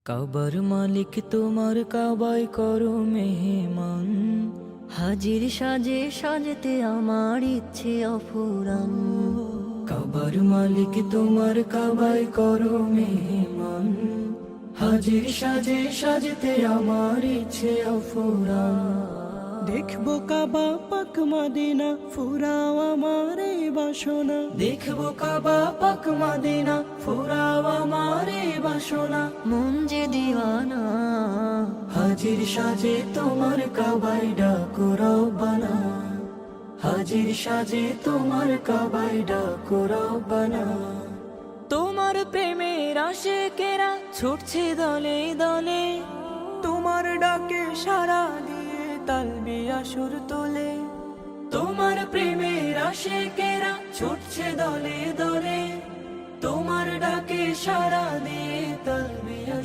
কাবার মালিক তোমার কাবায় করো মেহমান, হাজির সাজে সাজতে আমার ইচ্ছে অফুরান। কাবার মালিক তোমার কাবায় করো মেহমান, হাজির সাজে সাজতে আমার ইচ্ছে অফুরান। দেখবো কাবা পাক মদিনা, ফুরাও আমার এই বাসনা। দেখবো কাবা পাক মদিনা, ফুরাও আমার এই বাসনা। মন যে দিওয়ানা, হাজির সাজে তোমার কাবায় ডাকো রব্বানা, হাজির সাজে তোমার কাবায় ডাকো রব্বানা। তোমার প্রেমের আশিকেরা ছুটছে দলে দলে, তোমার ডাকে সারা দিয়ে তালবিয়া সুর তোলে। তোমার প্রেমের আশিকেরা ছুটছে দলে দলে, তোমার ডাকে সারা দিয়ে তালবিয়া